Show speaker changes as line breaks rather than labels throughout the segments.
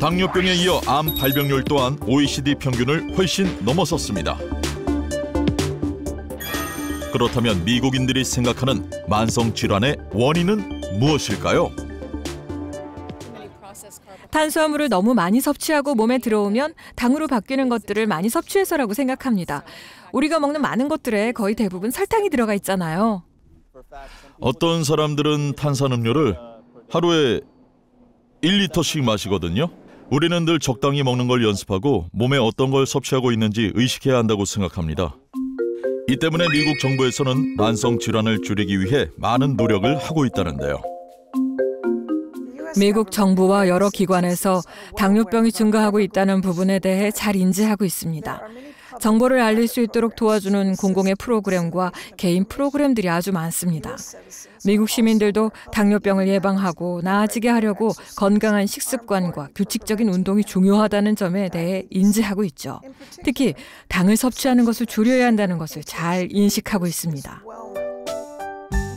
당뇨병에 이어 암 발병률 또한 OECD 평균을 훨씬 넘어섰습니다. 그렇다면 미국인들이 생각하는 만성 질환의 원인은 무엇일까요?
탄수화물을 너무 많이 섭취하고 몸에 들어오면 당으로 바뀌는 것들을 많이 섭취해서라고 생각합니다. 우리가 먹는 많은 것들에 거의 대부분 설탕이 들어가 있잖아요.
어떤 사람들은 탄산음료를 하루에 1리터씩 마시거든요. 우리는 늘 적당히 먹는 걸 연습하고 몸에 어떤 걸 섭취하고 있는지 의식해야 한다고 생각합니다. 이 때문에 미국 정부에서는 만성 질환을 줄이기 위해 많은 노력을 하고 있다는데요.
미국 정부와 여러 기관에서 당뇨병이 증가하고 있다는 부분에 대해 잘 인지하고 있습니다. 정보를 알릴 수 있도록 도와주는 공공의 프로그램과 개인 프로그램들이 아주 많습니다. 미국 시민들도 당뇨병을 예방하고 나아지게 하려고 건강한 식습관과 규칙적인 운동이 중요하다는 점에 대해 인지하고 있죠. 특히 당을 섭취하는 것을 줄여야 한다는 것을 잘 인식하고 있습니다.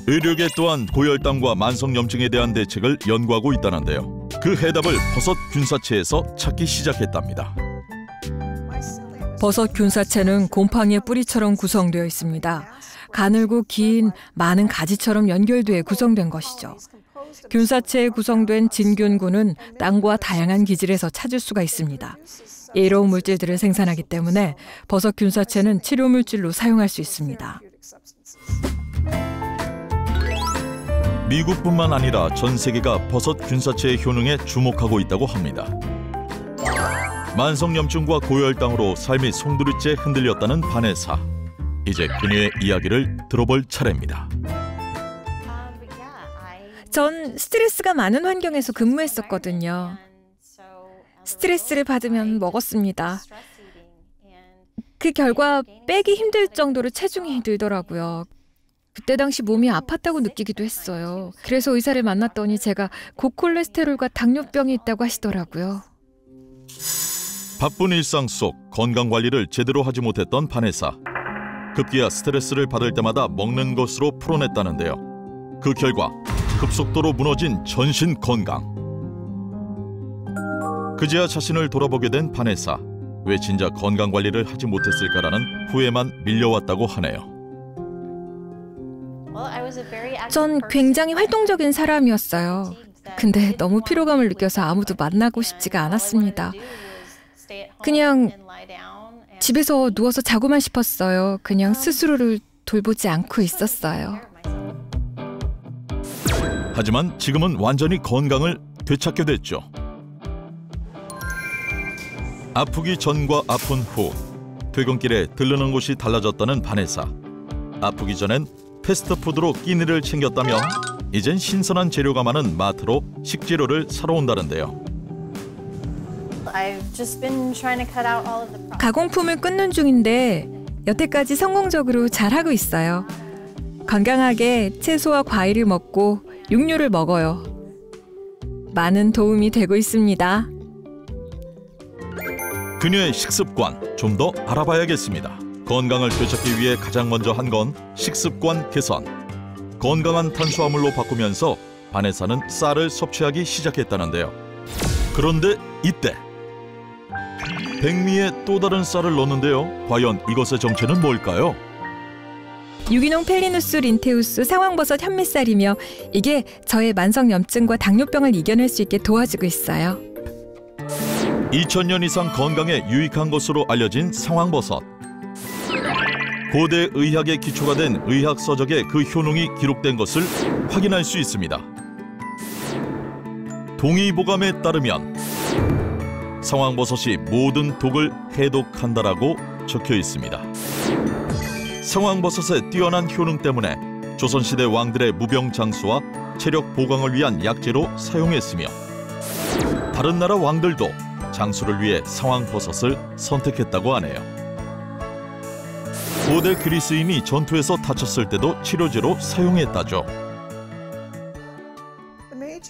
의료계 또한 고혈당과 만성염증에 대한 대책을 연구하고 있다는데요. 그 해답을 버섯 균사체에서 찾기 시작했답니다.
버섯 균사체는 곰팡이의 뿌리처럼 구성되어 있습니다. 가늘고 긴 많은 가지처럼 연결돼 구성된 것이죠. 균사체에 구성된 진균군은 땅과 다양한 기질에서 찾을 수가 있습니다. 예로운 물질들을 생산하기 때문에 버섯 균사체는 치료 물질로 사용할 수 있습니다.
미국뿐만 아니라 전 세계가 버섯 균사체의 효능에 주목하고 있다고 합니다. 만성염증과 고혈당으로 삶이 송두리째 흔들렸다는 바네사. 이제 그녀의 이야기를 들어볼 차례입니다.
전 스트레스가 많은 환경에서 근무했었거든요. 스트레스를 받으면 먹었습니다. 그 결과 빼기 힘들 정도로 체중이 늘더라고요. 그때 당시 몸이 아팠다고 느끼기도 했어요. 그래서 의사를 만났더니 제가 고콜레스테롤과 당뇨병이 있다고 하시더라고요.
바쁜 일상 속 건강관리를 제대로 하지 못했던 바네사. 급기야 스트레스를 받을 때마다 먹는 것으로 풀어냈다는데요. 그 결과 급속도로 무너진 전신 건강. 그제야 자신을 돌아보게 된 바네사. 왜 진작 건강관리를 하지 못했을까라는 후회만 밀려왔다고 하네요.
전 굉장히 활동적인 사람이었어요. 근데 너무 피로감을 느껴서 아무도 만나고 싶지가 않았습니다. 그냥 집에서 누워서 자고만 싶었어요. 그냥 스스로를 돌보지 않고 있었어요.
하지만 지금은 완전히 건강을 되찾게 됐죠. 아프기 전과 아픈 후 퇴근길에 들르는 곳이 달라졌다는 바네사. 아프기 전엔 패스트푸드로 끼니를 챙겼다면 이젠 신선한 재료가 많은 마트로 식재료를 사러 온다는데요.
가공품을 끊는 중인데 여태까지 성공적으로 잘하고 있어요. 건강하게 채소와 과일을 먹고 육류를 먹어요. 많은 도움이 되고 있습니다.
그녀의 식습관 좀 더 알아봐야겠습니다. 건강을 되찾기 위해 가장 먼저 한 건 식습관 개선. 건강한 탄수화물로 바꾸면서 바네사는 쌀을 섭취하기 시작했다는데요. 그런데 이때 백미에 또 다른 쌀을 넣는데요. 과연 이것의 정체는 뭘까요?
유기농 펠리누스 린테우스 상황버섯 현미쌀이며 이게 저의 만성염증과 당뇨병을 이겨낼 수 있게 도와주고 있어요.
2000년 이상 건강에 유익한 것으로 알려진 상황버섯. 고대 의학의 기초가 된 의학 서적에 그 효능이 기록된 것을 확인할 수 있습니다. 동의보감에 따르면 상황버섯이 모든 독을 해독한다라고 적혀 있습니다. 상황버섯의 뛰어난 효능 때문에 조선시대 왕들의 무병장수와 체력 보강을 위한 약재로 사용했으며 다른 나라 왕들도 장수를 위해 상황버섯을 선택했다고 하네요. 고대 그리스인이 전투에서 다쳤을 때도 치료제로 사용했다죠.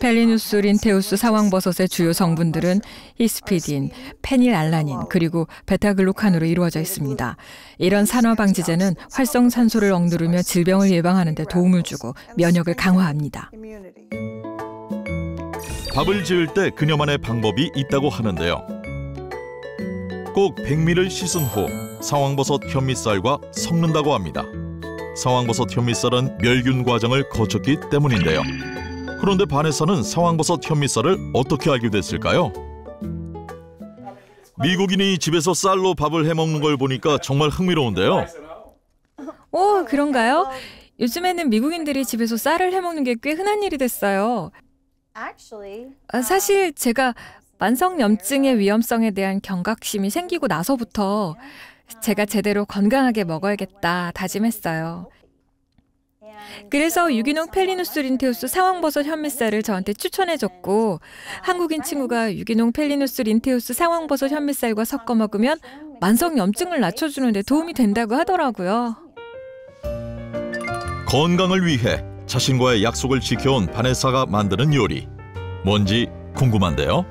펠리누스 린테우스 상황버섯의 주요 성분들은 히스피딘, 페닐알라닌, 그리고 베타글루칸으로 이루어져 있습니다. 이런 산화방지제는 활성산소를 억누르며 질병을 예방하는 데 도움을 주고 면역을 강화합니다.
밥을 지을 때 그녀만의 방법이 있다고 하는데요. 꼭 백미를 씻은 후 상황버섯 현미쌀과 섞는다고 합니다. 상황버섯 현미쌀은 멸균 과정을 거쳤기 때문인데요. 그런데 바네사는 상황버섯 현미쌀을 어떻게 알게 됐을까요? 미국인이 집에서 쌀로 밥을 해먹는 걸 보니까 정말 흥미로운데요.
오, 그런가요? 요즘에는 미국인들이 집에서 쌀을 해먹는 게 꽤 흔한 일이 됐어요. 사실 제가 만성염증의 위험성에 대한 경각심이 생기고 나서부터 제가 제대로 건강하게 먹어야겠다 다짐했어요. 그래서 유기농 펠리누스 린테우스 상황버섯 현미쌀을 저한테 추천해줬고, 한국인 친구가 유기농 펠리누스 린테우스 상황버섯 현미쌀과 섞어 먹으면 만성염증을 낮춰주는 데 도움이 된다고 하더라고요.
건강을 위해 자신과의 약속을 지켜온 바네사가 만드는 요리. 뭔지 궁금한데요.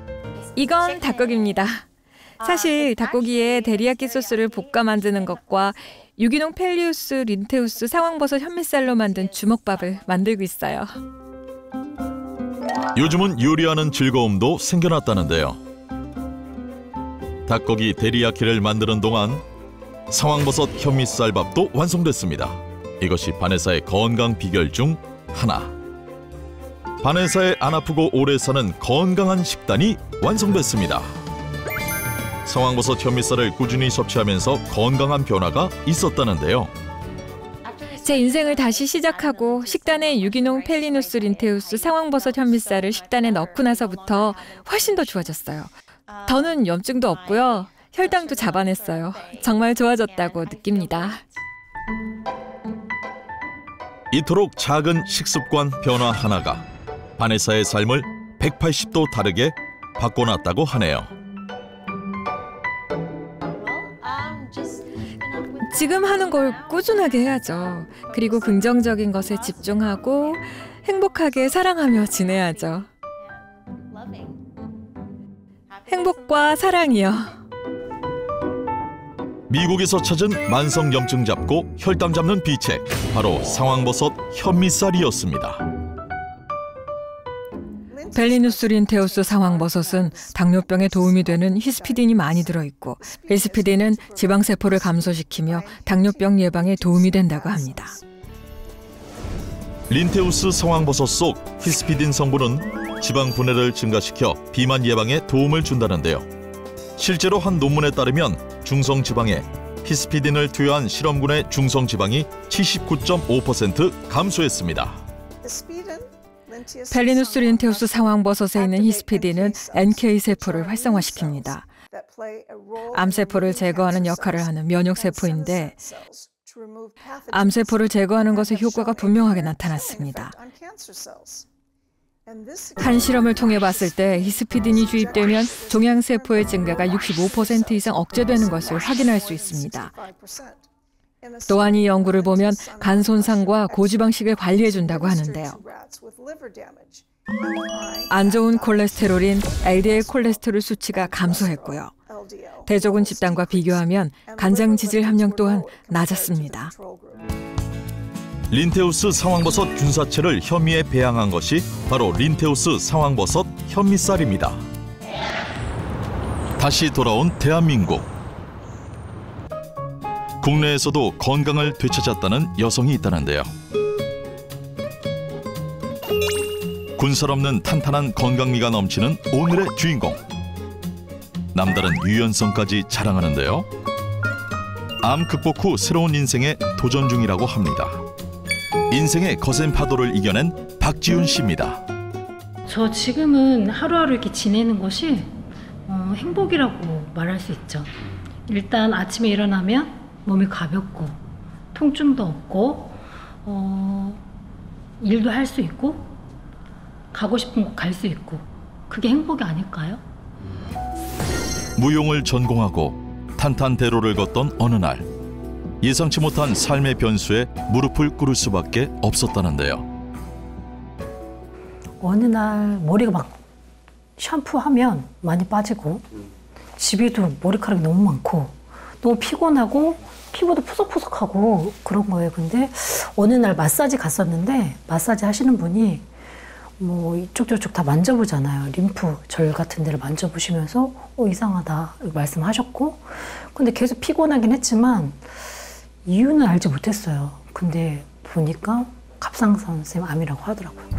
이건 닭고기입니다. 사실 닭고기에 데리야끼 소스를 볶아 만드는 것과 유기농 펠리우스 린테우스 상황버섯 현미쌀로 만든 주먹밥을 만들고 있어요.
요즘은 요리하는 즐거움도 생겨났다는데요. 닭고기 데리야끼를 만드는 동안 상황버섯 현미쌀밥도 완성됐습니다. 이것이 바네사의 건강 비결 중 하나. 바네사의 안 아프고 오래 사는 건강한 식단이 완성됐습니다. 상황버섯 현미쌀을 꾸준히 섭취하면서 건강한 변화가 있었다는데요.
제 인생을 다시 시작하고 식단에 유기농 펠리누스 린테우스 상황버섯 현미쌀을 식단에 넣고 나서부터 훨씬 더 좋아졌어요. 더는 염증도 없고요. 혈당도 잡아냈어요. 정말 좋아졌다고 느낍니다.
이토록 작은 식습관 변화 하나가 바네사의 삶을 180도 다르게 바꿔놨다고 하네요.
지금 하는 걸 꾸준하게 해야죠. 그리고 긍정적인 것에 집중하고 행복하게 사랑하며 지내야죠. 행복과 사랑이요.
미국에서 찾은 만성염증 잡고 혈당 잡는 비책, 바로 상황버섯 현미쌀이었습니다.
펠리누스 린테우스 상황버섯은 당뇨병에 도움이 되는 히스피딘이 많이 들어있고, 히스피딘은 지방세포를 감소시키며 당뇨병 예방에 도움이 된다고 합니다.
린테우스 상황버섯 속 히스피딘 성분은 지방 분해를 증가시켜 비만 예방에 도움을 준다는데요. 실제로 한 논문에 따르면 중성지방에 히스피딘을 투여한 실험군의 중성지방이 79.5% 감소했습니다.
펠리누스 린테우스 상황버섯에 있는 히스피딘은 NK세포를 활성화시킵니다. 암세포를 제거하는 역할을 하는 면역세포인데, 암세포를 제거하는 것의 효과가 분명하게 나타났습니다. 한 실험을 통해 봤을 때 히스피딘이 주입되면 종양세포의 증가가 65% 이상 억제되는 것을 확인할 수 있습니다. 또한 이 연구를 보면 간 손상과 고지방식을 관리해준다고 하는데요. 안 좋은 콜레스테롤인 LDL 콜레스테롤 수치가 감소했고요. 대조군 집단과 비교하면 간장 지질 함량 또한 낮았습니다.
린테우스 상황버섯 균사체를 현미에 배양한 것이 바로 린테우스 상황버섯 현미쌀입니다. 다시 돌아온 대한민국. 국내에서도 건강을 되찾았다는 여성이 있다는데요. 군살 없는 탄탄한 건강미가 넘치는 오늘의 주인공. 남다른 유연성까지 자랑하는데요. 암 극복 후 새로운 인생에 도전 중이라고 합니다. 인생의 거센 파도를 이겨낸 박지훈 씨입니다.
저 지금은 하루하루 이렇게 지내는 것이 행복이라고 말할 수 있죠. 일단 아침에 일어나면 몸이 가볍고 통증도 없고 일도 할 수 있고 가고 싶은 곳 갈 수 있고, 그게 행복이 아닐까요?
무용을 전공하고 탄탄대로를 걷던 어느 날, 예상치 못한 삶의 변수에 무릎을 꿇을 수밖에 없었다는데요.
어느 날 머리가 막 샴푸하면 많이 빠지고, 집에도 머리카락이 너무 많고 너무 피곤하고 피부도 푸석푸석하고 그런 거예요. 근데 어느 날 마사지 갔었는데 마사지 하시는 분이 뭐 이쪽 저쪽 다 만져보잖아요. 림프 절 같은 데를 만져보시면서 이상하다 말씀하셨고, 근데 계속 피곤하긴 했지만 이유는 알지 못했어요. 근데 보니까 갑상선 쌤 암이라고 하더라고요.